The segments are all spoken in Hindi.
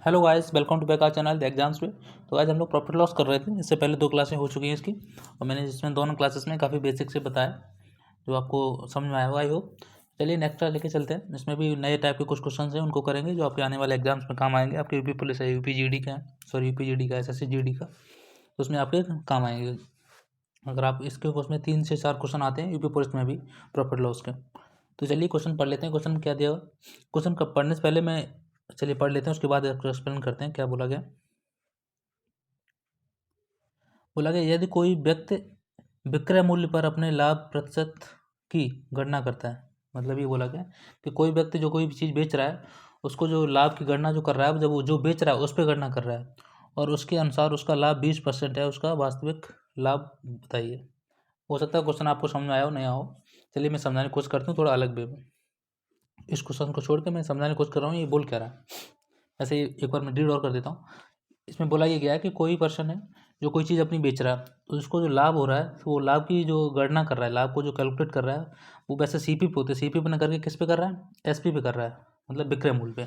Hello guys, welcome to back our channel the exams way. तो आज हम लोग प्रॉफिट लॉस कर रहे थे। इससे पहले 2 क्लासें हो चुकी हैं इसकी, और मैंने इसमें दोनों क्लासेस में काफ़ी बेसिक से बताया जो आपको समझ में आया होगा आई होप। चलिए नेक्स्ट क्लास लेके चलते हैं। इसमें भी नए टाइप के कुछ क्वेश्चन हैं, उनको करेंगे जो आपके आने वाले एग्जाम्स में काम आएंगे। आपके यूपी पुलिस है, यूपी जीडी का है, सॉरी यूपी जीडी का, एसएससी जीडी का, तो उसमें आपके काम आएंगे। अगर आप इसके उसमें 3 से 4 क्वेश्चन आते हैं यूपी पुलिस में भी प्रॉफिट लॉस के। तो चलिए क्वेश्चन पढ़ लेते हैं। क्वेश्चन क्या दिया हुआ? क्वेश्चन का पढ़ने से पहले मैं चलिए पढ़ लेते हैं, उसके बाद एक्सप्लेन करते हैं क्या बोला गया। बोला गया यदि कोई व्यक्ति विक्रय मूल्य पर अपने लाभ प्रतिशत की गणना करता है, मतलब ये बोला गया कि कोई व्यक्ति जो कोई भी चीज़ बेच रहा है उसको जो लाभ की गणना जो कर रहा है, जब वो जो बेच रहा है उस पर गणना कर रहा है और उसके अनुसार उसका लाभ 20% है, उसका वास्तविक लाभ बताइए। हो सकता है क्वेश्चन आपको समझ में आया हो नहीं आया हो। चलिए मैं समझाने की कोशिश करता हूँ थोड़ा अलग वे में। इस क्वेश्चन को छोड़ के मैं समझाने की कोशिश कर रहा हूँ ये बोल क्या रहा है। ऐसे एक बार मैं रीड और कर देता हूँ। इसमें बोला ये गया है कि कोई पर्सन है जो कोई चीज़ अपनी बेच रहा है, तो उसको जो लाभ हो रहा है तो वो लाभ की जो गणना कर रहा है, लाभ को जो कैलकुलेट कर रहा है वो वैसे सीपी पे होते हैं, सीपी पे न करके किस पे कर रहा है, एसपी पे कर रहा है, मतलब विक्रय मूल्य पे।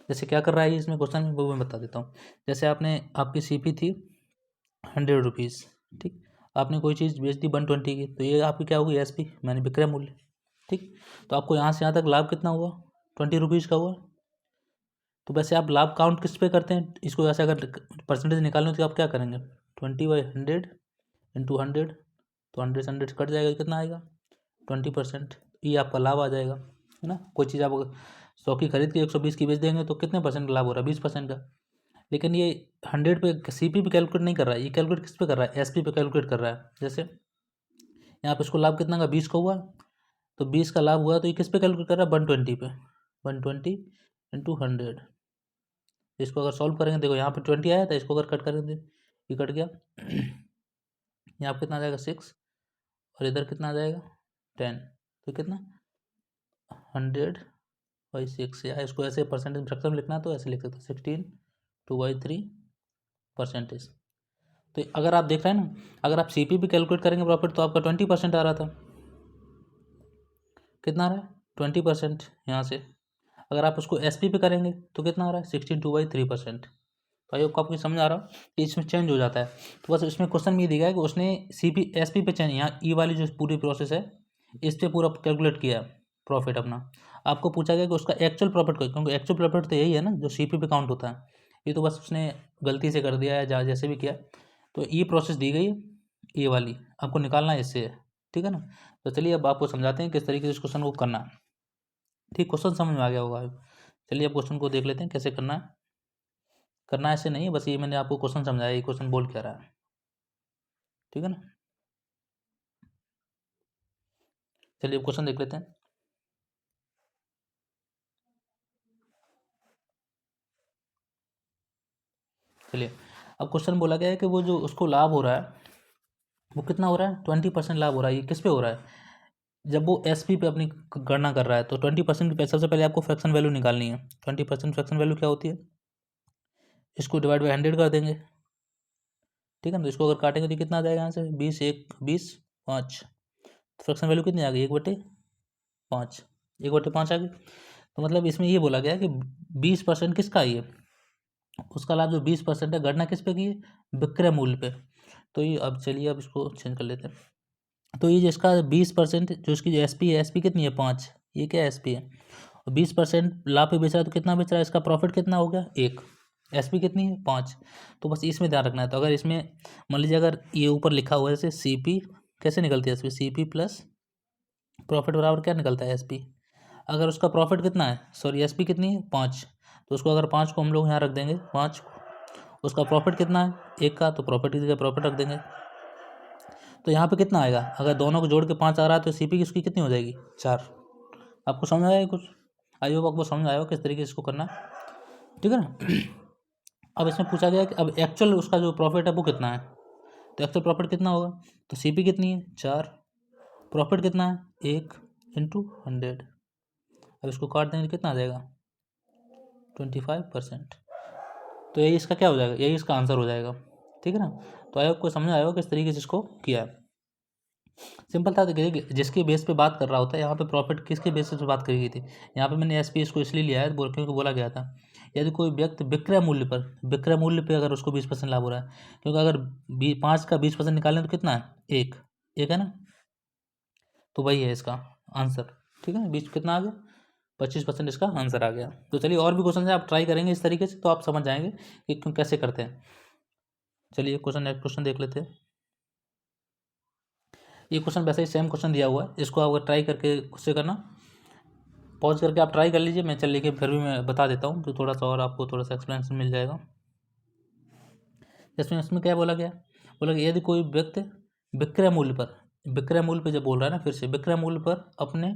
जैसे क्या कर रहा है इसमें क्वेश्चन में, वो मैं बता देता हूँ। जैसे आपने आपकी सीपी थी 100 रुपीज़, ठीक, आपने कोई चीज़ बेच दी 120 की, तो ये आपकी क्या होगी, एसपी मैंने विक्रय मूल्य, ठीक। तो आपको यहाँ से यहाँ तक लाभ कितना हुआ, 20 रुपीज़ का हुआ। तो वैसे आप लाभ काउंट किस पे करते हैं, इसको वैसे अगर परसेंटेज निकालना हो तो आप क्या करेंगे, 20/100 इंटू 100, तो 100 से 100 कट जाएगा, कितना आएगा 20%। ये आपका लाभ आ जाएगा, है ना। कोई चीज़ आप 100 की खरीद के 120 की बेच देंगे तो कितने परसेंट का लाभ हो रहा है, 20% का। लेकिन ये 100 पे सीपी पे कैलकुलेट नहीं कर रहा है, ये कैलकुलेट किस पे कर रहा है, एसपी पे कैलकुलेट कर रहा है। जैसे यहाँ पे इसको लाभ कितना का, 20 का हुआ, तो 20 का लाभ हुआ तो ये किस पे कैलकुलेट कर रहा है, 120 पे, 120 इंटू 100। इसको अगर सॉल्व करेंगे, देखो यहाँ पे 20 आया था, इसको अगर कट करेंगे ये कट गया यहाँ पे कितना आ जाएगा 6, और इधर कितना आ जाएगा 10, तो कितना 100/6, या इसको ऐसे परसेंटेज फ्रैक्शन में लिखना है तो ऐसे लिख सकते हैं 16/2/3%। तो अगर आप देख रहे हैं ना, अगर आप सीपी भी कैलकुलेट करेंगे प्रॉफिट तो आपका 20% आ रहा था, कितना आ रहा है 20% यहाँ से। अगर आप उसको एसपी पे करेंगे तो कितना आ रहा है 16/2/3%। तो आई होप आपको समझ आ रहा हो कि इसमें चेंज हो जाता है। तो बस इसमें क्वेश्चन में ये दिखा है कि उसने सीपी एसपी पे चेंज, यहाँ ई वाली जो पूरी प्रोसेस है इस पे पूरा कैलकुलेट किया प्रॉफिट अपना। आपको पूछा गया कि उसका एक्चुअल प्रॉफिट को, क्योंकि एक्चुअल प्रॉफिट तो यही है ना जो सीपी पे काउंट होता है। ये तो बस उसने गलती से कर दिया है, जहाँ जैसे भी किया। तो ये प्रोसेस दी गई है, ये वाली आपको निकालना है इससे, ठीक है ना। तो चलिए अब आपको समझाते हैं किस तरीके से इस क्वेश्चन को करना है। ठीक, क्वेश्चन समझ में आ गया होगा। चलिए अब क्वेश्चन को देख लेते हैं कैसे करना है। करना ऐसे नहीं है, बस ये मैंने आपको क्वेश्चन समझाया, ये क्वेश्चन बोल क्या रहा है, ठीक है ना। चलिए अब क्वेश्चन देख लेते हैं। चलिए अब क्वेश्चन बोला गया है कि वो जो उसको लाभ हो रहा है वो कितना हो रहा है, 20% लाभ हो रहा है। ये किस पे हो रहा है, जब वो एसपी पे अपनी गणना कर रहा है। तो 20% की सबसे पहले आपको फ्रैक्शन वैल्यू निकालनी है। 20% फ्रैक्शन वैल्यू क्या होती है, इसको डिवाइड बाई 100 कर देंगे, ठीक है ना। तो इसको अगर काटेंगे तो कितना आ जाएगा यहाँ से, 20 1 20 5, फ्रैक्शन वैल्यू कितनी आ गई, 1/5, 1/5 आ गई। तो मतलब इसमें ये बोला गया है कि 20% किसका, ये उसका लाभ जो 20% है, गणना किस पे की है, विक्रय मूल्य पे। तो ये अब चलिए अब इसको चेंज कर लेते हैं। तो ये जिसका 20% जो इसकी जो एसपी है, एसपी कितनी है 5, ये क्या एसपी है, और 20% लाभ पे बेच रहा है तो कितना बेच रहा है, इसका प्रॉफिट कितना हो गया 1, एसपी कितनी है 5। तो बस इसमें ध्यान रखना है। तो अगर इसमें मान लीजिए अगर ये ऊपर लिखा हुआ है जैसे सीपी, कैसे निकलती है इसमें, सीपी प्लस प्रॉफिट बराबर क्या निकलता है, एसपी। अगर उसका प्रॉफिट कितना है, सॉरी एसपी कितनी है 5, तो उसको अगर 5 को हम लोग यहाँ रख देंगे 5, उसका प्रॉफिट कितना है 1 का, तो प्रॉफिट की जगह प्रॉफिट रख देंगे। तो यहाँ पे कितना आएगा, अगर दोनों को जोड़ के 5 आ रहा है तो सीपी किसकी कितनी हो जाएगी 4। आपको समझ आया कुछ, आई होप आपको समझ आया हो किस तरीके से इसको करना है, ठीक है ना। अब इसमें पूछा गया कि अब एक्चुअल उसका जो प्रॉफिट है वो कितना है। तो एक्चुअल प्रॉफिट कितना होगा, तो सीपी कितनी है 4, प्रॉफिट कितना है 1 इंटू 100। अब इसको काट देंगे तो कितना आ जाएगा 25%। तो यही इसका क्या हो जाएगा, यही इसका आंसर हो जाएगा, ठीक है ना। तो आई होप को समझ आया हो किस तरीके से इसको किया है। सिंपल था, देखिए जिसके बेस पे बात कर रहा होता है, यहाँ पे प्रॉफिट किसके बेसिस पे बात करी गई थी। यहाँ पे मैंने एस पी इसको इसलिए लिया है क्योंकि बोला गया था यदि कोई व्यक्ति विक्रय मूल्य पर अगर उसको 20% लाभ हो रहा है, क्योंकि अगर 5 का 20% निकालें तो कितना है, एक एक है ना, तो वही है इसका आंसर। ठीक है, 20 कितना आ गया, 25% इसका आंसर आ गया। तो चलिए और भी क्वेश्चन है, आप ट्राई करेंगे इस तरीके से तो आप समझ जाएंगे कि कैसे करते हैं। चलिए क्वेश्चन नेक्स्ट क्वेश्चन देख लेते हैं। ये क्वेश्चन वैसे ही सेम क्वेश्चन दिया हुआ है, इसको आप ट्राई करके खुद से करना, पॉज करके आप ट्राई कर लीजिए। मैं चल लेके फिर भी मैं बता देता हूँ तो थोड़ा सा और आपको थोड़ा सा एक्सप्लेनेशन मिल जाएगा। इसमें क्या बोला गया, बोला गया यदि कोई व्यक्ति विक्रय मूल्य पर जब बोल रहा है ना, फिर से विक्रय मूल्य पर अपने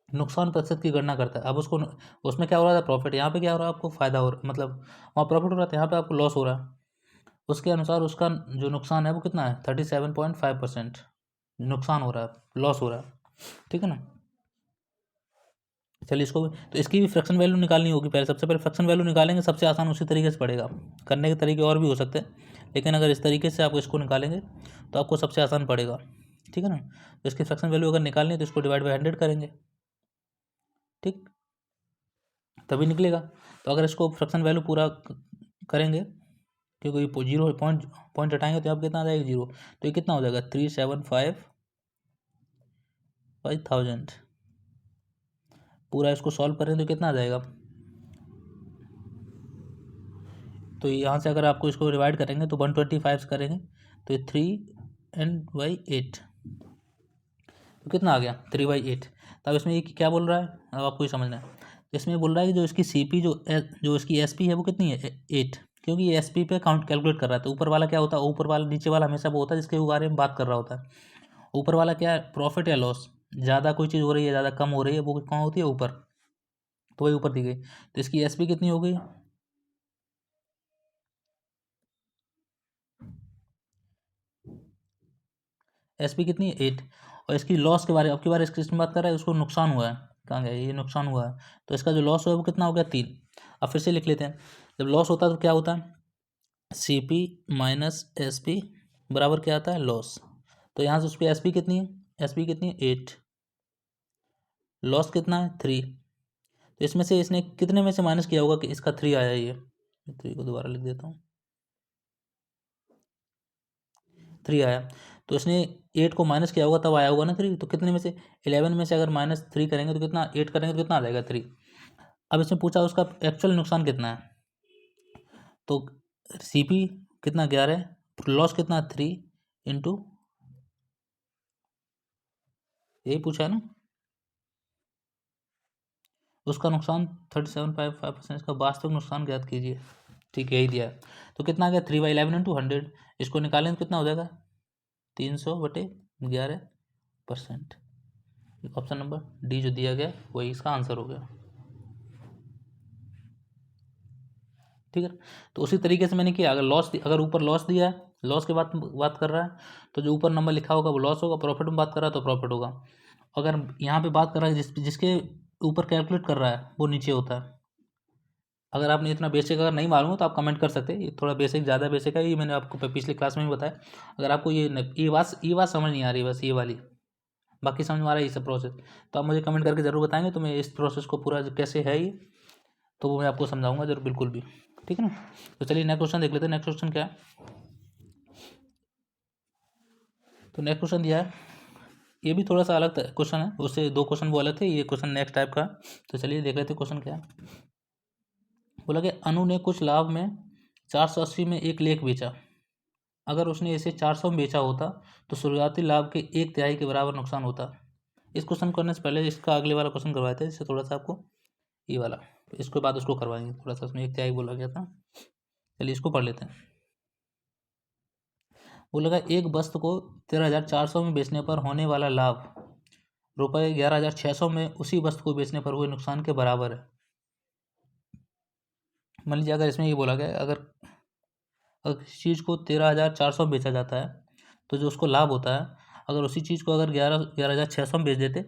नुकसान प्रतिशत की गणना करता है। अब उसको उसमें क्या हो रहा था, प्रॉफिट, यहाँ पे क्या हो रहा है, आपको फायदा हो रहा, मतलब वहाँ प्रॉफिट हो रहा था, यहाँ पे आपको लॉस हो रहा है। उसके अनुसार उसका जो नुकसान है वो कितना है, 37.5% नुकसान हो रहा है, लॉस हो रहा है। ठीक है ना। चलिए इसको तो इसकी भी फ्रैक्शन वैल्यू निकालनी होगी। पहले सबसे पहले फ्रैक्शन वैल्यू निकालेंगे, सबसे आसान उसी तरीके से पड़ेगा। करने के तरीके और भी हो सकते हैं, लेकिन अगर इस तरीके से आप इसको निकालेंगे तो आपको सबसे आसान पड़ेगा। ठीक है ना। तो इसकी फ्रैक्शन वैल्यू अगर निकालनी है तो इसको डिवाइड बाई 100 करेंगे, ठीक, तभी निकलेगा। तो अगर इसको फ्रैक्शन वैल्यू पूरा करेंगे, क्योंकि जीरो पॉइंट पॉइंट हटाएंगे तो आप कितना आ जाएगा, जीरो। तो ये कितना हो जाएगा, 375/1000। पूरा इसको सॉल्व करें तो कितना आ जाएगा, तो यहाँ से अगर आपको इसको डिवाइड करेंगे तो 125 से करेंगे तो ये 3/8, तो कितना आ गया, 3/8। तब इसमें ये क्या बोल रहा है, अब आपको ये समझना है। तो इसमें बोल रहा है कि जो इसकी सी पी जो इसकी एस पी है वो कितनी है, 8, क्योंकि ये एस पी पे काउंट कैलकुलेट कर रहा है। तो ऊपर वाला क्या होता है, ऊपर वाला नीचे वाला हमेशा वो होता है जिसके बारे में बात कर रहा होता है। ऊपर वाला क्या है, प्रॉफिट या लॉस, ज़्यादा कोई चीज़ हो रही है, ज़्यादा कम हो रही है, वो कहाँ होती है, ऊपर, तो वही ऊपर दी गई। तो इसकी एस पी कितनी हो गई, एस पी कितनी है, 8। और इसकी लॉस के बारे में, अब की बार इसकी बात कर रहा है, उसको नुकसान हुआ है, कहाँ गया, ये नुकसान हुआ है। तो इसका जो लॉस हुआ है वो कितना हो गया, 3। अब फिर से लिख लेते हैं। जब लॉस होता है तो क्या होता है, C P minus S P बराबर क्या आता है, लॉस। तो यहाँ से उस पर एस पी कितनी है, एस पी कितनी है, 8, लॉस कितना है, 3। तो इसमें से इसने कितने में से माइनस किया होगा कि इसका 3 आया, ये 3 को दोबारा लिख देता हूँ, 3 आया। तो इसने 8 को माइनस किया होगा तब आया होगा ना 3। तो कितने में से, 11 में से अगर -3 करेंगे तो कितना, 8 करेंगे तो कितना आ जाएगा, 3। अब इसमें पूछा उसका एक्चुअल नुकसान कितना है, तो सी पी कितना, 11, लॉस कितना, 3 इंटू, यही पूछा है ना, उसका नुकसान 37.5%, इसका वास्तविक नुकसान ज्ञात कीजिए। ठीक है, यही दिया है। तो कितना आ गया, 3/11 इंटू 100, इसको निकालें तो कितना हो जाएगा, 300/11%। ऑप्शन नंबर डी जो दिया गया वही इसका आंसर हो गया। ठीक है। तो उसी तरीके से मैंने किया, अगर ऊपर लॉस दिया है, लॉस की बात कर रहा है, तो जो ऊपर नंबर लिखा होगा वो लॉस होगा, प्रॉफिट में बात कर रहा है तो प्रॉफिट होगा। अगर यहाँ पे बात कर रहा है जिसके ऊपर कैलकुलेट कर रहा है वो नीचे होता है। अगर आपने इतना बेसिक अगर नहीं मालूम हो तो आप कमेंट कर सकते हैं, ये थोड़ा बेसिक, ज़्यादा बेसिक है, ये मैंने आपको पिछले क्लास में भी बताया। अगर आपको ये बात समझ नहीं आ रही, बस ये वाली, बाकी समझ में आ रहा है ये सब प्रोसेस, तो आप मुझे कमेंट करके ज़रूर बताएंगे, तो मैं इस प्रोसेस को पूरा कैसे है ये, तो वो मैं आपको समझाऊंगा जरूर, बिल्कुल भी। ठीक है ना। तो चलिए नेक्स्ट क्वेश्चन देख लेते हैं। नेक्स्ट क्वेश्चन क्या है, तो नेक्स्ट क्वेश्चन दिया है, ये भी थोड़ा सा अलग क्वेश्चन है, उससे 2 क्वेश्चन वो अलग थे, ये क्वेश्चन नेक्स्ट टाइप का। तो चलिए देख लेते हैं क्वेश्चन क्या है। बोला कि अनु ने कुछ लाभ में 480 में एक लेख बेचा। अगर उसने इसे 400 में बेचा होता तो शुरुआती लाभ के 1/3 के बराबर नुकसान होता। इस क्वेश्चन करने से पहले इसका अगले वाला क्वेश्चन करवाए थे, इससे थोड़ा सा आपको ये वाला, तो इसके बाद उसको करवाएंगे, थोड़ा सा उसमें 1/3 बोला गया था। चलिए इसको पढ़ लेते हैं। बोला लगा एक वस्तु को 13,400 में बेचने पर होने वाला लाभ ₹11,600 में उसी वस्तु को बेचने पर हुए नुकसान के बराबर है। मान लीजिए अगर इसमें ये बोला गया, अगर किसी चीज़ को 13,400 में बेचा जाता है तो जो उसको लाभ होता है, अगर उसी चीज़ को अगर 11,600 में बेच देते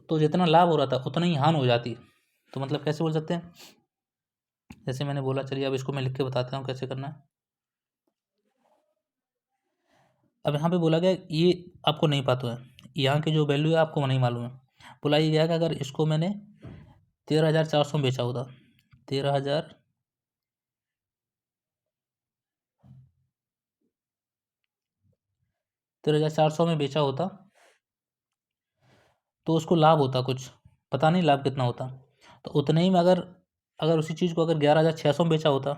तो जितना लाभ हो रहा था उतना ही हानि हो जाती। तो मतलब कैसे बोल सकते हैं, जैसे मैंने बोला, चलिए अब इसको मैं लिख के बताता हूँ कैसे करना है। अब यहाँ पे बोला गया ये आपको नहीं पता है, यहाँ की जो वैल्यू है आपको नहीं मालूम है। बोला ये गया कि अगर इसको मैंने 13,400 में बेचा होता, 13,400 में बेचा होता तो उसको लाभ होता कुछ, पता नहीं लाभ कितना होता। तो उतने ही में अगर अगर उसी चीज़ को अगर 11,600 में बेचा होता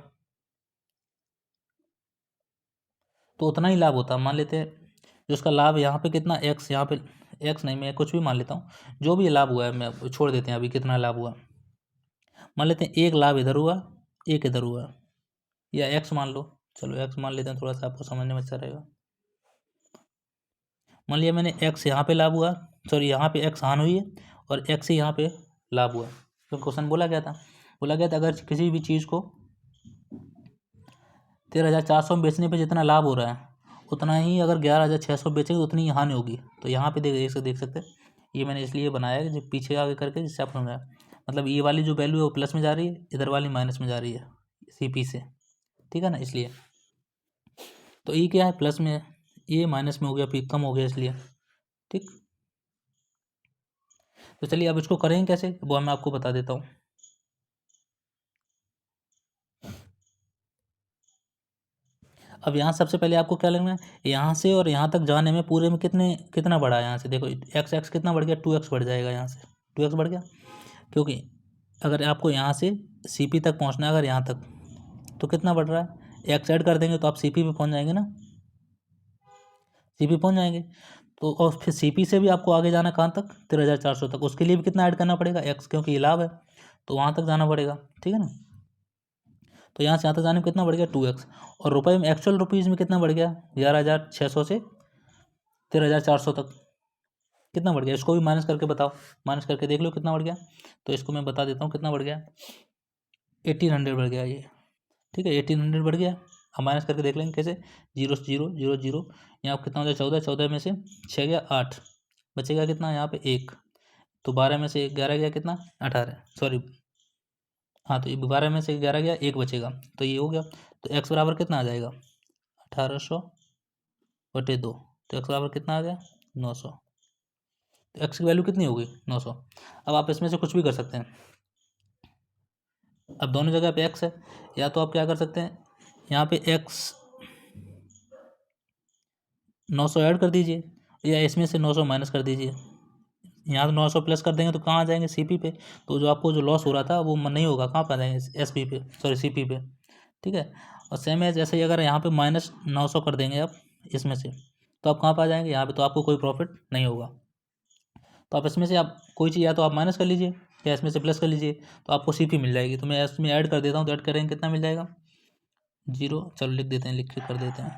तो उतना ही लाभ होता। मान लेते हैं जो उसका लाभ यहाँ पे कितना एक्स, यहाँ पे एक्स नहीं, मैं कुछ भी मान लेता हूँ, जो भी लाभ हुआ है मैं छोड़ देते हैं अभी कितना लाभ हुआ। मान लेते हैं एक लाभ इधर हुआ, एक इधर हुआ, या एक्स मान लो, चलो एक्स मान लेते हैं, थोड़ा सा आपको समझने में अच्छा रहेगा। मान लिया मैंने एक्स यहाँ पे लाभ हुआ, सॉरी यहाँ पे एक्स हानि हुई है और एक्स ही यहाँ पे लाभ हुआ। तो क्वेश्चन बोला गया था अगर किसी भी चीज़ को 13,400 में बेचने पे जितना लाभ हो रहा है उतना ही अगर 11,600 बेचेंगे तो उतनी ही हानि होगी। तो यहाँ पे देख सकते हैं, ये मैंने इसलिए बनाया है जो पीछे आगे करके, जिससे आप समझ आए। मतलब ये वाली जो वैल्यू है वो प्लस में जा रही है, इधर वाली माइनस में जा रही है सीपी से, ठीक है ना, इसलिए। तो ये क्या है, प्लस में है, ये माइनस में हो गया, फिर कम हो गया इसलिए, ठीक। तो चलिए अब इसको करेंगे कैसे, वो मैं आपको बता देता हूँ। अब यहाँ सबसे पहले आपको क्या लगना है, यहाँ से और यहाँ तक जाने में पूरे में कितना बढ़ा है। यहाँ से देखो एक्स कितना बढ़ गया, 2x बढ़ जाएगा, यहाँ से 2x बढ़ गया, क्योंकि अगर आपको यहाँ से CP तक पहुँचना है, अगर यहाँ तक, तो कितना बढ़ रहा है, एक्स ऐड कर देंगे तो आप CP पे पहुँच जाएंगे ना, CP पहुँच जाएंगे। तो और फिर CP से भी आपको आगे जाना कहाँ तक, 13,400 तक, उसके लिए भी कितना ऐड करना पड़ेगा, एक्स, क्योंकि ये लाभ है तो वहाँ तक जाना पड़ेगा, ठीक है ना। तो यहाँ से यहाँ तक जाने में कितना बढ़ गया, 2x, और रुपये में एक्चुअल रुपीज़ में कितना बढ़ गया, 11,600 से 13,400 तक कितना बढ़ गया, इसको भी माइनस करके बताओ, माइनस करके देख लो कितना बढ़ गया। तो इसको मैं बता देता हूँ कितना बढ़ गया, 1,800 बढ़ गया ये, ठीक है, 1,800 बढ़ गया। अब माइनस करके देख लेंगे कैसे, 0 से 0 0 0, यहाँ कितना हो जाए 14, 14 में से 6 गया 8, बचेगा कितना यहाँ पे 1, तो 12 में से 11 गया कितना 18, सॉरी हाँ, तो ये 12 में से 11 गया, 1 बचेगा, तो ये हो गया। तो एक्स बराबर कितना आ जाएगा, 1800/2, तो एक्स बराबर कितना आ गया, 900। तो एक्स की वैल्यू कितनी होगी, 900। अब आप इसमें से कुछ भी कर सकते हैं, अब दोनों जगह पे एक्स है, या तो आप क्या कर सकते हैं, यहाँ पे एक्स 900 ऐड कर दीजिए, या इसमें से 900 माइनस कर दीजिए। यहाँ तो 900 प्लस कर देंगे तो कहाँ आ जाएंगे, CP पे, तो जो आपको जो लॉस हो रहा था वो नहीं होगा, कहाँ पे आ जाएंगे, SP पे, सॉरी CP पे, ठीक है। और सेम है जैसे ही अगर यहाँ पे -900 कर देंगे आप इसमें से, तो आप कहाँ पे आ जाएंगे, यहाँ पे तो आपको कोई प्रॉफिट नहीं होगा। तो आप इसमें से आप कोई चीज़ या तो आप माइनस कर लीजिए या इसमें से प्लस कर लीजिए, तो आपको CP मिल जाएगी। तो मैं इसमें ऐड कर देता हूँ, तो ऐड करेंगे कितना मिल जाएगा, 0, चलो लिख देते हैं, लिख के कर देते हैं,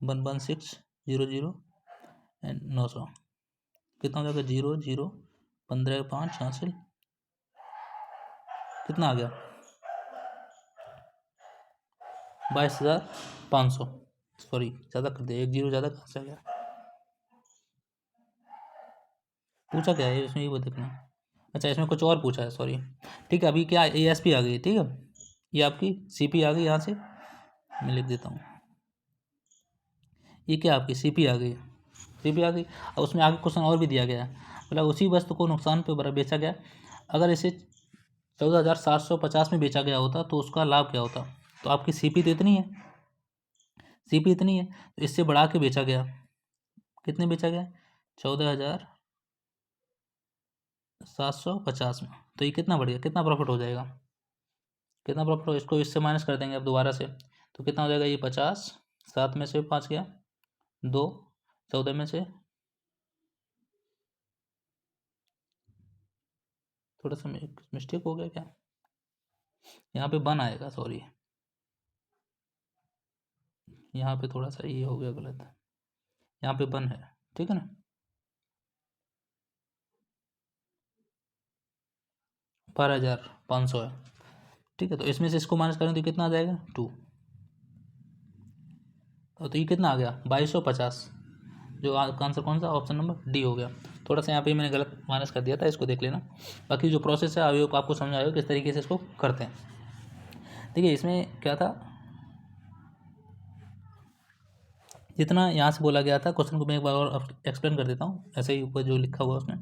11600 एंड 900 कितना हो जाएगा, 0 0 15 5 हासिल, कितना आ गया, 22,500, सॉरी ज़्यादा कर दिया, 1 0 ज़्यादा कहाँ से आ गया, पूछा क्या है इसमें, ये देखना। अच्छा इसमें कुछ और पूछा है, सॉरी, ठीक है। अभी क्या ASP आ गई, ठीक है, ये आपकी CP आ गई, यहाँ से मैं लिख देता हूँ, ये क्या आपकी CP आ गई, CP आ गई। और उसमें आगे क्वेश्चन और भी दिया गया है, मतलब उसी वस्तु को नुकसान पे बेचा गया, अगर इसे 14,750 में बेचा गया होता तो उसका लाभ क्या होता। तो आपकी CP तो इतनी है, CP इतनी है, तो इससे बढ़ा के बेचा गया, कितने बेचा गया, 14,750 में, तो ये कितना बढ़ गया, कितना प्रॉफिट हो जाएगा, कितना प्रॉफिट हो, इसको इससे माइनस कर देंगे अब दोबारा से, तो कितना हो जाएगा, ये 50, 7 में से 5 गया 2, 14 में से, थोड़ा सा मिस्टेक हो गया क्या, यहाँ पे 1 आएगा, सॉरी यहाँ पे थोड़ा सा ये हो गया गलत, यहाँ पे 1 है, ठीक है ना, 12,500 है, ठीक है। तो इसमें से इसको माइनस करें तो कितना आ जाएगा, 2, तो ये कितना आ गया, 2250, जो आंसर कौन सा, ऑप्शन नंबर डी हो गया। थोड़ा सा यहाँ पे मैंने गलत माइनस कर दिया था, इसको देख लेना। बाकी जो प्रोसेस है अभी आपको समझ आएगा किस तरीके से इसको करते हैं। देखिए इसमें क्या था जितना यहाँ से बोला गया था, क्वेश्चन को मैं एक बार और एक्सप्लेन कर देता हूँ, ऐसे ही ऊपर जो लिखा हुआ उसमें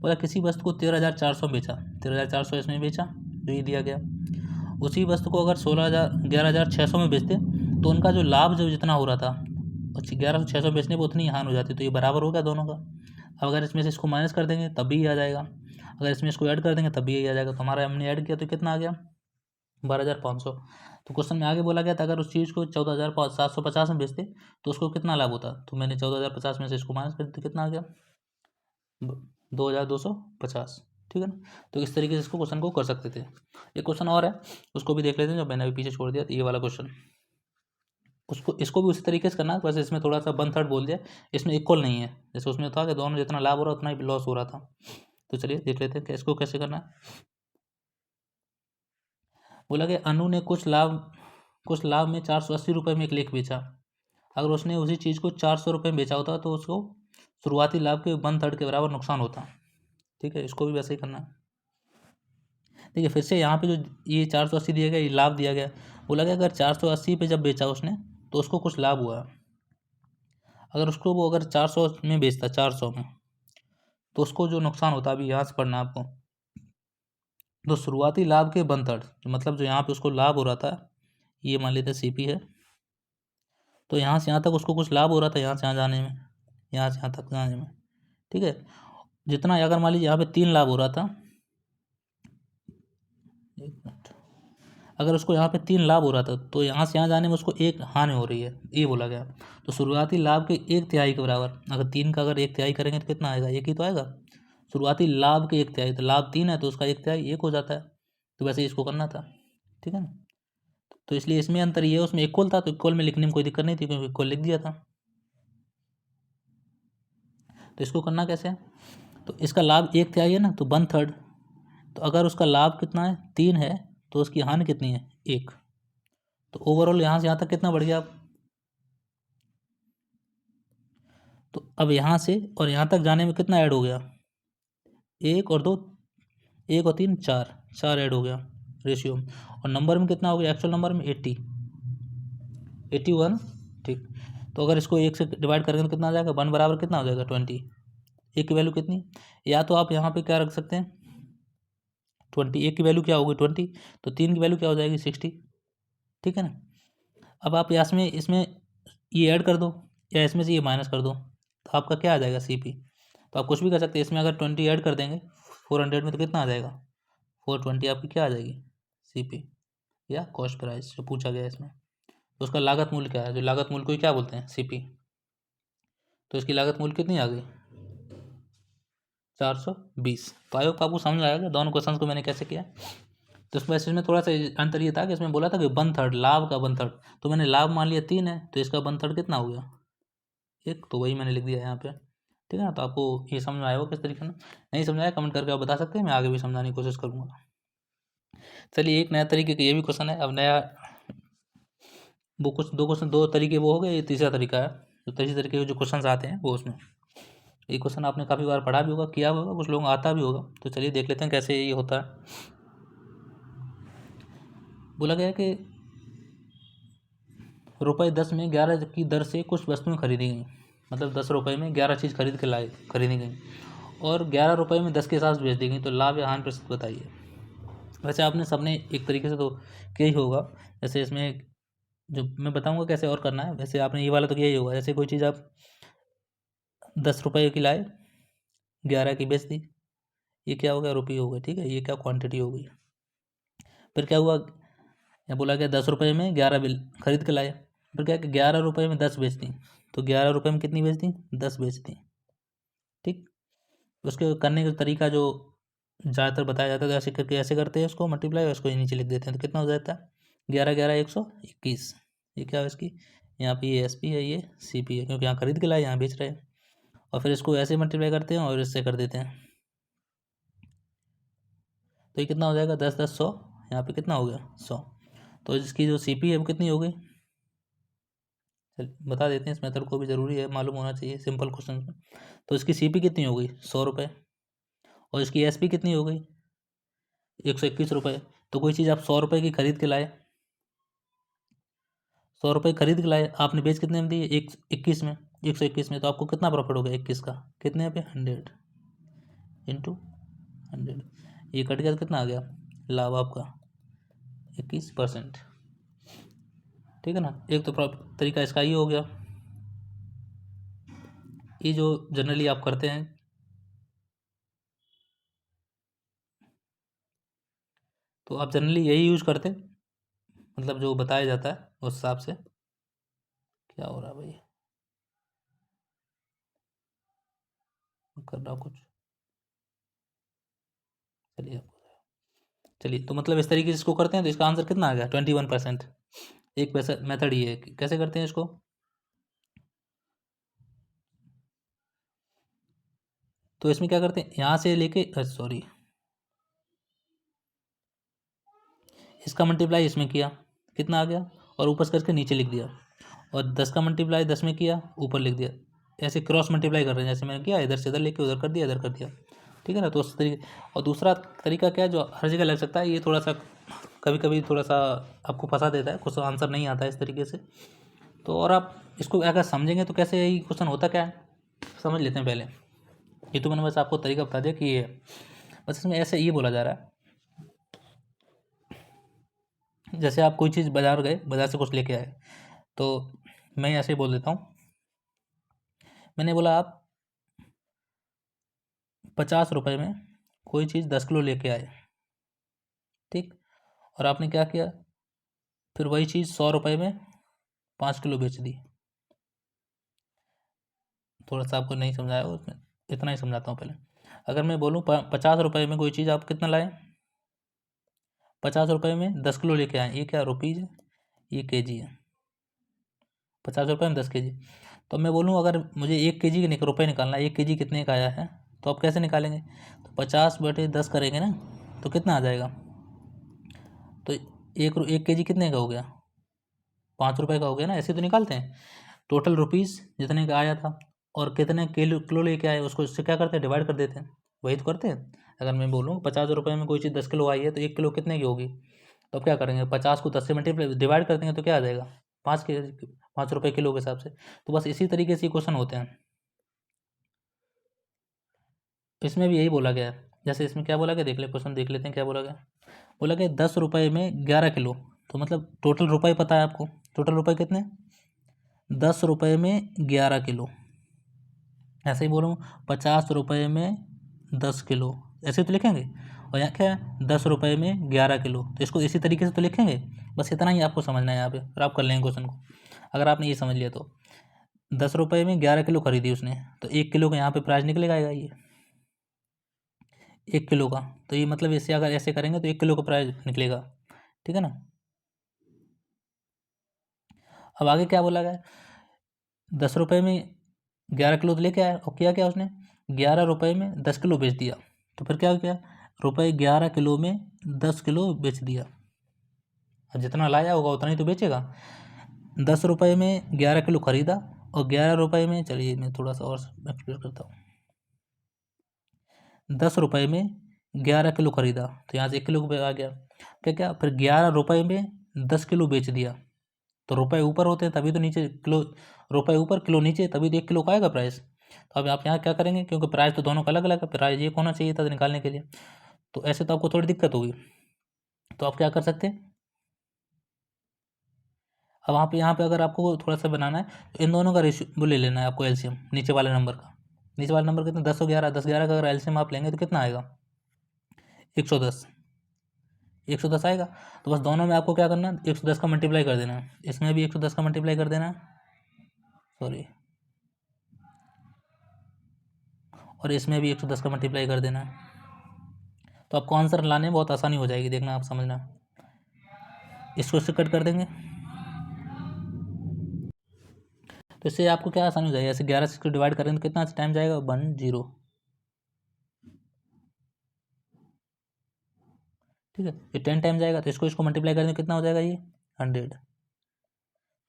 बोला किसी वस्तु को 13,400 बेचा, 13,400 इसमें बेचा, जो ये दिया गया। उसी वस्तु को अगर 11,600 में बेचते तो उनका जो लाभ जो जितना हो रहा था, 11,600 बेचने पर उतनी हानि हो जाती, तो ये बराबर हो गया दोनों का। अब अगर इसमें से इसको माइनस कर देंगे तब भी ये आ जाएगा, अगर इसमें इसको ऐड कर देंगे तब भी यही आ जाएगा। तो हमारा हमने ऐड किया तो कितना आ गया, 12,500। तो क्वेश्चन में आगे बोला गया था अगर उस चीज़ को 14,750 में बेचते तो उसको कितना लाभ होता, तो मैंने 14,050 में से इसको माइनस कर दिया तो कितना आ गया, 2,250। ठीक है ना। तो इस तरीके से इसको क्वेश्चन को कर सकते थे। एक क्वेश्चन और है, उसको भी देख लेते हैं, जो मैंने अभी पीछे छोड़ दिया, तो ये वाला क्वेश्चन, उसको इसको भी उसी तरीके से करना है, बस इसमें थोड़ा सा 1/3 बोल दिया, इसमें इक्वल नहीं है। जैसे उसमें था कि दोनों जितना लाभ हो रहा उतना ही लॉस हो रहा था। तो चलिए देख लेते हैं कि इसको कैसे करना है। बोला कि अनु ने कुछ लाभ में 480 रुपये में एक लेख बेचा। अगर उसने उसी चीज़ को 400 रुपये में बेचा होता तो उसको शुरुआती लाभ के 1/3 के बराबर नुकसान होता। ठीक है, इसको भी वैसे ही करना है। देखिए फिर से यहाँ पे जो ये 480 दिया गया, ये लाभ दिया गया। बोला गया अगर 480 पे जब बेचा उसने तो उसको कुछ लाभ हुआ। अगर उसको वो अगर 400 में बेचता, 400 में, तो उसको जो नुकसान होता, अभी यहाँ से पढ़ना है आपको। तो शुरुआती लाभ के 1/3, मतलब जो यहाँ पे उसको लाभ हो रहा था, ये मान लेते CP है, तो यहाँ से यहाँ तक उसको कुछ लाभ हो रहा था, यहाँ से यहाँ जाने में, यहाँ से यहाँ तक जाने में। ठीक है, जितना अगर मान लीजिए यहाँ पे 3 लाभ हो रहा था, एक मिनट, अगर उसको यहाँ पे 3 लाभ हो रहा था तो यहाँ से यहाँ जाने में उसको 1 हानि हो रही है, ये बोला गया। तो शुरुआती लाभ के 1/3 के बराबर, अगर 3 का अगर 1/3 करेंगे तो कितना आएगा, 1 ही तो आएगा। शुरुआती लाभ के 1/3, तो लाभ 3 है तो उसका 1/3 1 हो जाता है। तो वैसे ही इसको करना था। ठीक है ना। तो इसलिए इसमें अंतर ये है, उसमें इक्वल था तो इक्वल में लिखने में कोई दिक्कत नहीं थी, क्योंकि इक्वल लिख दिया था। तो इसको करना कैसे है, तो इसका लाभ 1/3 है ना, तो 1/3। तो अगर उसका लाभ कितना है, 3 है, तो उसकी हानि कितनी है, 1। तो ओवरऑल यहाँ से यहाँ तक कितना बढ़ गया अब, तो अब यहाँ से और यहाँ तक जाने में कितना ऐड हो गया, 1 और 2, 1 और 3 4, 4 ऐड हो गया रेशियो में। और नंबर में कितना हो गया, एक्चुअल नंबर में 81। ठीक। तो अगर इसको 1 से डिवाइड करेंगे तो कितना आ जाएगा, 1 बराबर कितना हो जाएगा, 20। एक की वैल्यू कितनी, या तो आप यहाँ पे क्या रख सकते हैं, 20। एक की वैल्यू क्या होगी, 20। तो 3 की वैल्यू क्या हो जाएगी, 60। ठीक है ना। अब आप इसमें ये ऐड कर दो, या इसमें से ये माइनस कर दो, तो आपका क्या आ जाएगा, CP। तो आप कुछ भी कर सकते हैं, इसमें अगर 20 ऐड कर देंगे 400 में तो कितना आ जाएगा, 420 आपकी क्या आ जाएगी, CP या कॉस्ट प्राइस जो पूछा गया है इसमें। तो उसका लागत मूल्य क्या है, जो लागत मूल्य को ही क्या बोलते हैं, CP। तो इसकी लागत मूल्य कितनी आ गई, 420। तो आई होप आपको समझ आएगा दोनों क्वेश्चन को मैंने कैसे किया। तो इसमें इसमें थोड़ा सा अंतर ये था कि इसमें बोला था कि 1/3 लाभ का 1/3, तो मैंने लाभ मान लिया 3 है, तो इसका 1/3 कितना हो गया, 1। तो वही मैंने लिख दिया यहाँ पे। ठीक है ना। तो आपको ये समझ में आया होगा किस तरीके से, नहीं समझ आया कमेंट करके आप बता सकते हैं, मैं आगे भी समझाने की कोशिश करूँगा। चलिए एक नया तरीके का ये भी क्वेश्चन है। अब नया वो कुछ दो तरीके वो हो गए, ये तीसरा तरीका है। जो तीसरे तरीके के जो क्वेश्चन आते हैं वो उसमें, ये क्वेश्चन आपने काफ़ी बार पढ़ा भी होगा, किया भी होगा, कुछ लोगों को आता भी होगा। तो चलिए देख लेते हैं कैसे ये होता है। बोला गया कि ₹10 में 11 की दर से कुछ वस्तुएं खरीदी गई, मतलब 10 रुपये में 11 चीज़ खरीदी गई, और 11 रुपये में 10 के साथ बेच दी गई, तो लाभ या हानि प्रतिशत बताइए। वैसे आपने सबने एक तरीके से तो किया ही होगा। जैसे इसमें जो मैं बताऊंगा कैसे और करना है, वैसे आपने ये वाला तो किया ही होगा। जैसे कोई चीज़ आप 10 रुपये की लाए, 11 की बेच दी, ये क्या हो गया, रुपये हो गए। ठीक है, ये क्या क्वांटिटी हो गई। फिर क्या हुआ, या बोला गया 10 रुपये में 11 बिल खरीद के लाए, फिर क्या कि 11 रुपये में 10 बेच दी, तो 11 रुपये में कितनी बेच दी, 10 बेच दी। ठीक। उसके करने का तरीका जो ज़्यादातर बताया जाता है, ऐसे करके ऐसे करते हैं उसको मल्टीप्लाई, उसको नीचे लिख देते हैं, तो कितना हो जाता है, 11 11 121। ये क्या है इसकी, यहाँ पे ये SP है, ये CP है, क्योंकि यहाँ खरीद के लाए, यहाँ बेच रहे हैं। और फिर इसको ऐसे मल्टीप्लाई करते हैं और इससे कर देते हैं, तो ये कितना हो जाएगा, 10 10 100, यहाँ पे कितना हो गया, 100। तो इसकी जो CP है वो कितनी हो गई, बता देते हैं, इस मेथड को भी ज़रूरी है, मालूम होना चाहिए सिंपल क्वेश्चन में। तो इसकी CP कितनी हो गई, 100 रुपये, और इसकी SP कितनी हो गई, 121 रुपये। तो कोई चीज़ आप 100 रुपये की खरीद के लाए, 100 रुपये खरीद के लाए, आपने बेच कितने में दिए? 21 में, 121 में। तो आपको कितना प्रॉफिट हो गया 21 का? कितने पे? 100 इंटू 100, ये कट गया तो कितना आ गया लाभ आपका? 21%। ठीक है ना। एक तो तरीका इसका ये हो गया। ये जो जनरली आप करते हैं, तो आप जनरली यही यूज करते हैं, मतलब जो बताया जाता है उस हिसाब से। क्या हो रहा है भाई? कर रहा हूँ कुछ। चलिए चलिए, तो मतलब इस तरीके से इसको करते हैं, तो इसका आंसर कितना आ गया? 21%। एक पैसा मेथड ये है कि कैसे करते हैं इसको। तो इसमें क्या करते हैं, यहाँ से लेके सॉरी, इसका मल्टीप्लाई इसमें किया, कितना आ गया, और ऊपर से करके नीचे लिख दिया। और 10 का मल्टीप्लाई 10 में किया, ऊपर लिख दिया। ऐसे क्रॉस मल्टीप्लाई कर रहे हैं, जैसे मैंने किया, इधर से इधर लेके उधर कर दिया, इधर कर दिया। ठीक है ना। तो उस तरीके। और दूसरा तरीका क्या है, जो हर जगह लग सकता है, ये थोड़ा सा कभी कभी थोड़ा सा आपको फंसा देता है, कुछ आंसर नहीं आता है इस तरीके से। तो और आप इसको अगर समझेंगे तो कैसे ये क्वेश्चन होता क्या है, समझ लेते हैं पहले। ये तो मैंने बस आपको तरीका बता दिया कि ये है। बस इसमें ऐसे ये बोला जा रहा है, जैसे आप कोई चीज़ बाजार गए, बाजार से कुछ लेके आए, तो मैं ऐसे ही बोल देता हूँ। मैंने बोला आप 50 रुपये में कोई चीज़ 10 किलो लेके आए, ठीक। और आपने क्या किया, फिर वही चीज़ 100 रुपये में 5 किलो बेच दी। थोड़ा सा आपको नहीं समझाया उसमें, इतना ही समझाता हूँ पहले। अगर मैं बोलूँ 50 रुपये में कोई चीज़ आप कितना लाए, 50 रुपये में 10 किलो लेके आए, ये क्या रुपीज़ है, ये केजी है। 50 रुपये में 10 केजी। तो मैं बोलूँ अगर मुझे 1 केजी के रुपये निकालना है, 1 केजी कितने का आया है, तो आप कैसे निकालेंगे? तो 50/10 करेंगे ना, तो कितना आ जाएगा? तो 1 केजी कितने का हो गया? 5 रुपये का हो गया ना। ऐसे तो निकालते हैं टोटल रुपीज़ जितने का आया था, और कितने किलो किलो लेके आए, उसको इससे क्या करते हैं, डिवाइड कर देते हैं। वही तो करते हैं। अगर मैं बोलूँ 50 रुपये में कोई चीज़ 10 किलो आई है, तो 1 किलो कितने की होगी? तो अब क्या करेंगे, 50 को 10 से मल्टीप्लाई डिवाइड कर देंगे, तो क्या आ जाएगा? 5 रुपये किलो के हिसाब से। तो बस इसी तरीके से क्वेश्चन होते हैं। इसमें भी यही बोला गया है। जैसे इसमें क्या बोला गया, देख ले क्वेश्चन, देख लेते हैं क्या बोला गया। बोला गया 10 रुपये में 11 किलो। तो मतलब टोटल रुपये पता है आपको, टोटल रुपये कितने? 10 रुपये में 11 किलो। ऐसे ही बोलूँ 50 रुपये में 10 किलो, ऐसे तो लिखेंगे। और यहाँ क्या है, 10 रुपये में 11 किलो, तो इसको इसी तरीके से तो लिखेंगे। बस इतना ही आपको समझना है यहाँ पे, और आप कर लेंगे क्वेश्चन को। अगर आपने ये समझ लिया तो 10 रुपये में 11 किलो खरीदी उसने, तो 1 किलो का यहाँ पे प्राइस निकलेगा ये 1 किलो का। तो ये मतलब इससे अगर ऐसे करेंगे तो 1 किलो का प्राइस निकलेगा। ठीक है ना। अब आगे क्या बोला गया, 10 रुपये में 11 किलो तो लेके आया, और किया क्या उसने, 11 रुपये में 10 किलो बेच दिया। तो फिर क्या हो गया, रुपये 11 किलो में 10 किलो बेच दिया। और जितना लाया होगा उतना ही तो बेचेगा। 10 रुपये में 11 किलो खरीदा, और 11 रुपये में, चलिए मैं थोड़ा सा और एक्सप्लेन करता हूँ। 10 रुपये में 11 किलो खरीदा, तो यहाँ से 1 किलो आ गया। क्या क्या, फिर 11 रुपये में 10 किलो बेच दिया। तो रुपए ऊपर होते हैं तभी तो नीचे किलो, रुपए ऊपर किलो नीचे, तभी तो 1 किलो का आएगा प्राइस। तो अब आप यहाँ क्या करेंगे, क्योंकि प्राइस तो दोनों का अलग अलग है, प्राइस एक होना चाहिए था निकालने के लिए। तो ऐसे तो आपको थोड़ी दिक्कत होगी। तो आप क्या कर सकते हैं, अब यहाँ पे अगर आपको थोड़ा सा बनाना है, तो इन दोनों का रेशियो वो ले लेना है आपको, एलसीएम नीचे वाले नंबर का। नीचे वाले नंबर कितना, 10 और 11, 10 11 का अगर एलसीएम आप लेंगे तो कितना आएगा, 110। 110 आएगा। तो बस दोनों में आपको क्या करना है, 110 का मल्टीप्लाई कर देना है, इसमें भी 110 का मल्टीप्लाई कर देना है, सॉरी, और इसमें भी 110 का मल्टीप्लाई कर देना है। तो आपको आंसर लाने में बहुत आसानी हो जाएगी, देखना आप समझना। इसको इससे कट कर देंगे, तो इससे आपको क्या आसानी हो जाएगी, ऐसे 11 से इसको डिवाइड करेंगे तो कितना टाइम जाएगा, 10। ठीक है, ये 10 टाइम जाएगा, तो इसको इसको मल्टीप्लाई करेंगे कितना हो जाएगा, ये 100।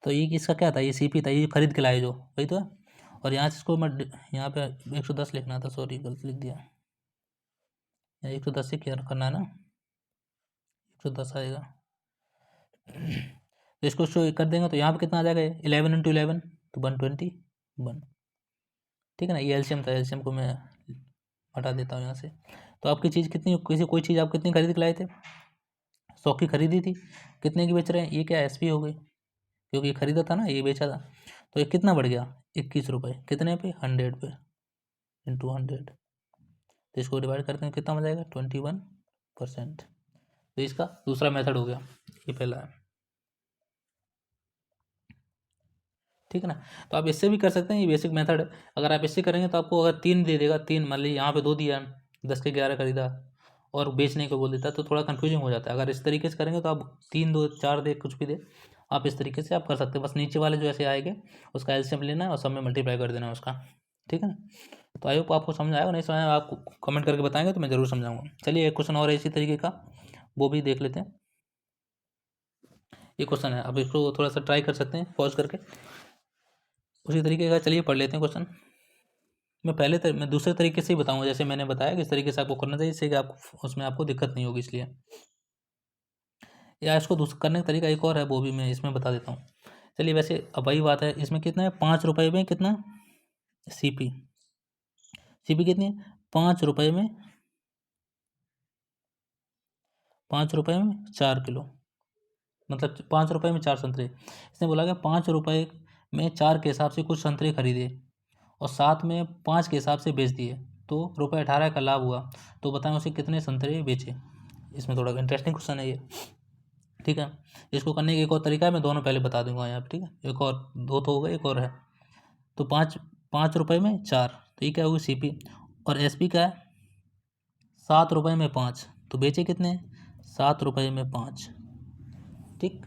तो ये इसका क्या था, ये सीपी था, ये खरीद के लाए जो, वही तो है। और यहाँ से इसको मैं यहाँ पे 110 लिखना था, सॉरी गलत लिख दिया। 110 से क्या करना है ना, 110 आएगा। तो इसको शो कर देंगे तो यहाँ पे कितना आ जाएगा 11 × 11 तो 121। ठीक है ना, ये एलसीएम था, एलसीएम को मैं हटा देता हूँ यहाँ से। तो आपकी चीज़ कितनी, कोई चीज़ आप कितनी खरीद के लाए थे, 100 की खरीदी थी, कितने की बेच रहे हैं, ये क्या एसपी हो गई क्योंकि ये खरीदा था ना, ये बेचा था, तो ये कितना बढ़ गया 21 रुपये, कितने पे 100 पे इंटू 100, तो इसको डिवाइड करते हैं कितना हो जाएगा 21%। तो इसका दूसरा मेथड हो गया, ये पहला है। ठीक है ना, तो आप इससे भी कर सकते हैं, ये बेसिक मेथड है। अगर आप इससे करेंगे तो आपको अगर 3 दे देगा, 3 मान लीजिए यहाँ पे 2 दिया, 10 के 11 खरीदा और बेचने को बोल देता तो थोड़ा कन्फ्यूजिंग हो जाता है। अगर इस तरीके से करेंगे तो आप 3 2 4 दे, कुछ भी दे, आप इस तरीके से आप कर सकते हैं। बस नीचे वाले जो ऐसे आएंगे उसका एलसीएम लेना है और सब में मल्टीप्लाई कर देना है उसका। ठीक है ना, तो आई होप आपको समझ आएगा, नहीं समझ आएगा आप कमेंट करके बताएंगे तो मैं ज़रूर समझाऊंगा। चलिए एक क्वेश्चन और है इसी तरीके का, वो भी देख लेते हैं। ये क्वेश्चन है, अब इसको थोड़ा सा ट्राई कर सकते हैं पॉज करके, उसी तरीके का। चलिए पढ़ लेते हैं क्वेश्चन। मैं दूसरे तरीके से ही बताऊंगा, जैसे मैंने बताया किस तरीके से आपको करना चाहिए, इससे कि आपको उसमें आपको दिक्कत नहीं होगी, इसलिए। या इसको करने का तरीका एक और है, वो भी मैं इसमें बता देता हूँ। चलिए, वैसे अब वही बात है, इसमें कितना है 5 रुपये में कितना सीपी, सीपी कितनी है 5 रुपये में, 5 रुपये में 4 किलो, मतलब 5 रुपये में 4 संतरे। इसने बोला कि 5 रुपये में 4 के हिसाब से कुछ संतरे खरीदे और साथ में 5 के हिसाब से बेच दिए, तो ₹18 का लाभ हुआ, तो बताएं उसे कितने संतरे बेचे। इसमें थोड़ा इंटरेस्टिंग क्वेश्चन है ये। ठीक है, इसको करने का एक और तरीका है, मैं दोनों पहले बता दूंगा यहाँ पे। ठीक है, एक और, दो तो हो गए, एक और है। तो 5 रुपये में 4, तो ये क्या होगी सीपी, और एसपी क्या है 7 रुपये में 5, तो बेचे कितने 7 रुपये में 5। ठीक,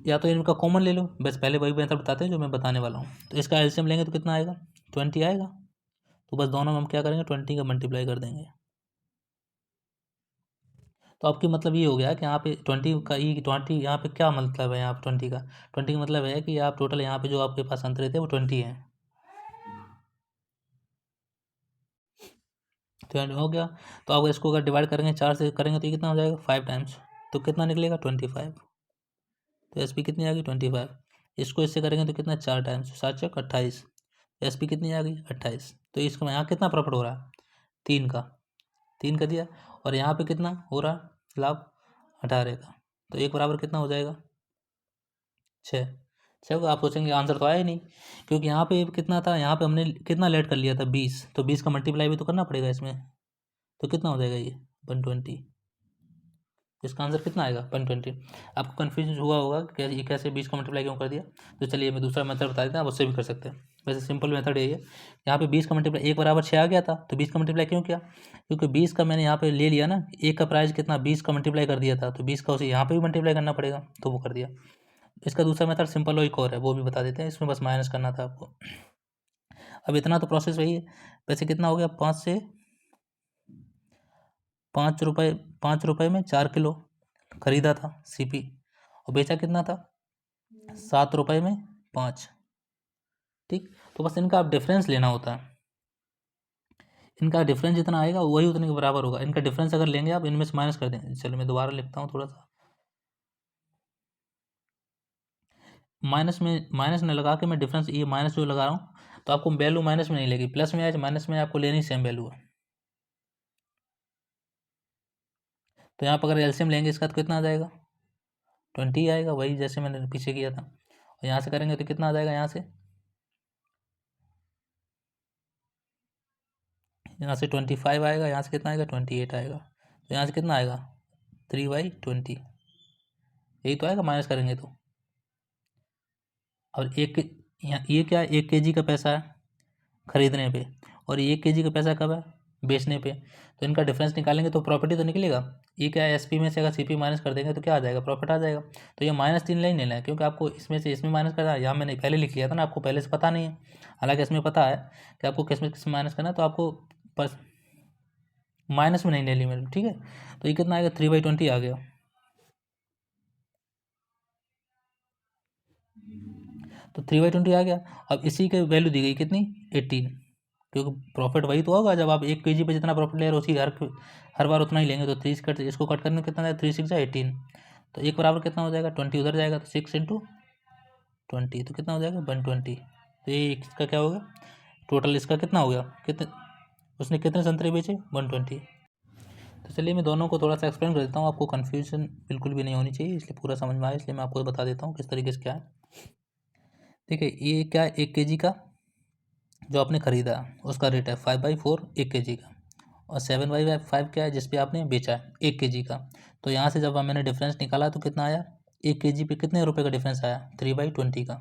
या तो इनका कॉमन ले लो, बस पहले वही मेथड बताते हैं जो मैं बताने वाला हूँ। तो इसका एलसीएम लेंगे तो कितना आएगा 20 आएगा, तो बस दोनों में हम क्या करेंगे 20 का मल्टीप्लाई कर देंगे। तो आपकी मतलब ये हो गया कि यहाँ पे 20 का, ये 20 यहाँ पे क्या मतलब है, यहाँ पे 20 का मतलब है कि आप टोटल यहाँ पे जो आपके पास संतरे थे वो 20 हैं। तो हो गया, तो आप इसको अगर डिवाइड करेंगे 4 से करेंगे तो ये कितना हो जाएगा 5 टाइम्स, तो कितना निकलेगा 25। तो एस पी कितनी आ गई 25। इसको इससे करेंगे तो कितना 4 टाइम्स, 7 चौक 28, एस पी कितनी आ गई 28। तो इसको यहाँ कितना प्रॉफिट हो रहा है 3 का दिया, और यहाँ पे कितना हो रहा है लाभ 18 का, तो एक बराबर कितना हो जाएगा 6। 6 को आप सोचेंगे आंसर तो आया ही नहीं, क्योंकि यहाँ पे कितना था, यहाँ पे हमने कितना लेट कर लिया था 20, तो 20 का मल्टीप्लाई भी तो करना पड़ेगा इसमें, तो कितना हो जाएगा ये 120। इसका आंसर कितना आएगा 120। आपको कन्फ्यूजन हुआ होगा कि ये कैसे 20 का मल्टीप्लाई क्यों कर दिया, तो चलिए मैं दूसरा मेथड बता देता हूँ, आप उससे भी कर सकते हैं। वैसे सिंपल मेथड यही है, यहाँ पे 20 का मल्टीप्लाई 1 बराबर 6 आ गया था, तो 20 का मल्टीप्लाई क्यों किया, क्योंकि 20 का मैंने यहाँ पे ले लिया ना, एक का प्राइस कितना 20 का मल्टीप्लाई कर दिया था, तो 20 का उसे यहाँ पे भी मल्टीप्लाई करना पड़ेगा, तो वो कर दिया। इसका दूसरा मेथड सिंपल और एक और है, वो भी बता देते हैं, इसमें बस माइनस करना था आपको। अब इतना तो प्रोसेस वही है। वैसे कितना हो गया 5 रुपये में 4 किलो खरीदा था सीपी, और बेचा कितना था 7 रुपये में 5। ठीक, तो बस इनका आप डिफरेंस लेना होता है, इनका डिफरेंस जितना आएगा वही उतने के बराबर होगा। इनका डिफरेंस अगर लेंगे आप, इनमें से माइनस कर देंगे। चलिए मैं दोबारा लिखता हूँ थोड़ा सा, माइनस में लगा के मैं डिफरेंस, ये माइनस जो लगा रहा हूँ, तो आपको वैल्यू माइनस में नहीं लेगी, प्लस में आए माइनस में आपको लेनी सेम वैल्यू है। तो यहाँ पर अगर एलसीएम लेंगे इसका तो कितना आ जाएगा 20 आएगा, वही जैसे मैंने पीछे किया था। और यहाँ से करेंगे तो कितना आ जाएगा, यहाँ से 25 आएगा, यहाँ से कितना आएगा 28 आएगा, तो यहाँ से कितना आएगा 3/20, यही तो आएगा माइनस करेंगे तो। और यहाँ ये क्या है 1 kg का पैसा है खरीदने पे, और ये 1 kg का पैसा कब है बेचने पे, तो इनका डिफरेंस निकालेंगे तो प्रॉफिट ही तो निकलेगा। ये क्या है एसपी में से अगर सीपी माइनस कर देंगे तो क्या आ जाएगा प्रॉफिट आ जाएगा। तो ये -3 नहीं लेना है, क्योंकि आपको इसमें से इसमें माइनस करना है, यहाँ मैंने पहले लिख लिया था ना, आपको पहले से पता नहीं है, हालांकि इसमें पता है कि आपको किस में किस माइनस करना है, तो आपको बस माइनस में नहीं ले ली मैंने। ठीक है, तो ये कितना आएगा 3/20 आ गया। तो 3/20 आ गया। अब इसी के वैल्यू दी गई कितनी 18, क्योंकि प्रॉफिट वही तो होगा, जब आप 1 kg पे जितना प्रॉफिट ले रहे हो उसी हर बार उतना ही लेंगे, तो 3 से कट, इसको कट करने में कितना है 3 6 18, तो 1 बराबर कितना हो जाएगा, 20 उधर जाएगा तो 6 × 20 तो कितना हो जाएगा 120। तो ये इसका क्या होगा, टोटल इसका कितना हो गया, कितने उसने कितने संतरे बेचे, 120। तो चलिए मैं दोनों को थोड़ा सा एक्सप्लेन कर देता हूँ, आपको कन्फ्यूजन बिल्कुल भी नहीं होनी चाहिए, इसलिए पूरा समझ में आए इसलिए मैं आपको बता देता हूँ किस तरीके से क्या है। ठीक है, ये क्या है, 1 kg का जो आपने खरीदा उसका रेट है 5/4 1 kg का, और 7/5 क्या है जिस पे आपने बेचा है 1 kg का। तो यहाँ से जब मैंने डिफरेंस निकाला तो कितना आया, 1 kg पे कितने रुपए का डिफरेंस आया, 3/20 का।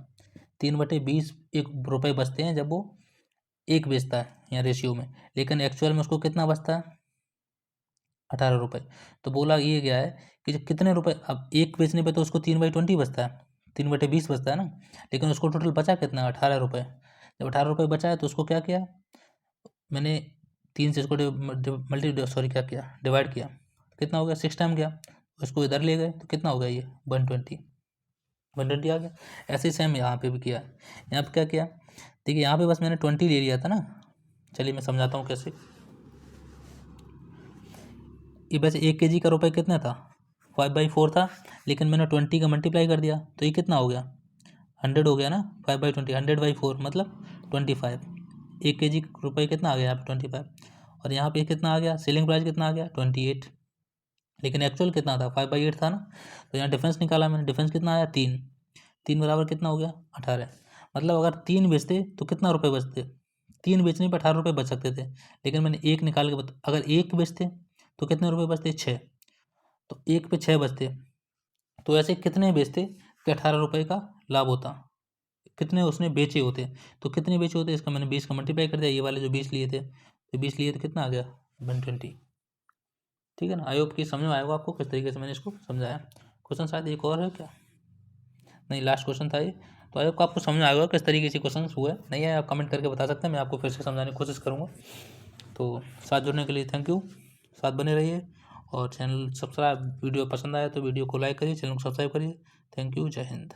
3/20 1 रुपये बचते हैं जब वो एक बेचता है या रेशियो में, लेकिन एक्चुअल में उसको कितना बचता है, 18 रुपये। तो बोला ये गया है कि जब कितने रुपए, अब एक बेचने पे तो उसको 3/20 बचता है, 3/20 बचता है ना, लेकिन उसको टोटल बचा कितना, 18 रुपये। जब 18 रुपये बचा है तो उसको क्या किया मैंने, 3 से इसको क्या किया, डिवाइड किया, कितना हो गया 6 टाइम गया, उसको इधर ले गए तो कितना हो गया ये 120 आ गया। ऐसे ही सेम यहाँ पे भी किया है। यहाँ पे क्या किया, देखिए यहाँ पे बस मैंने 20 ले लिया था ना, चलिए मैं समझाता हूँ कैसे। ये वैसे 1 kg का रुपये कितना था, 5/4 था, लेकिन मैंने 20 का मल्टीप्लाई कर दिया तो ये कितना हो गया, 100 हो गया ना। 5/20 100/4 मतलब 25। 1 kg रुपये कितना आ गया यहाँ पे 25, और यहाँ पे कितना आ गया, सेलिंग प्राइस कितना आ गया 28, लेकिन एक्चुअल कितना था 5/8 था ना। तो यहाँ डिफरेंस निकाला मैंने, डिफरेंस कितना आया 3, 3 बराबर कितना हो गया 18। मतलब अगर 3 बेचते तो कितना रुपये बचते, 3 बेचने पर 18 रुपये बच सकते थे, लेकिन मैंने 1 निकाल के अगर 1 बेचते तो कितने रुपये बचते, 6। तो 1 पे 6 बचते, तो ऐसे कितने बेचते कि 18 रुपये का लाभ होता, कितने उसने बेचे होते, तो कितने बेचे होते इसका मैंने 20 का मल्टीप्लाई कर दिया, ये वाले जो 20 लिए थे, तो 20 लिए तो कितना आ गया 120। ठीक है ना, आई होप कि समझ में आएगा आपको किस तरीके से मैंने इसको समझाया। क्वेश्चन शायद एक और है क्या, नहीं लास्ट क्वेश्चन था ये। तो आई होप आपको समझ में आएगा किस तरीके से क्वेश्चन हुए, नहीं है आप कमेंट करके बता सकते हैं, मैं आपको फिर से समझाने की कोशिश करूँगा। तो साथ जुड़ने के लिए थैंक यू, साथ बने रहिए, और चैनल सब्सक्राइब, वीडियो पसंद आया तो वीडियो को लाइक करिए, चैनल को सब्सक्राइब करिए। थैंक यू, जय हिंद।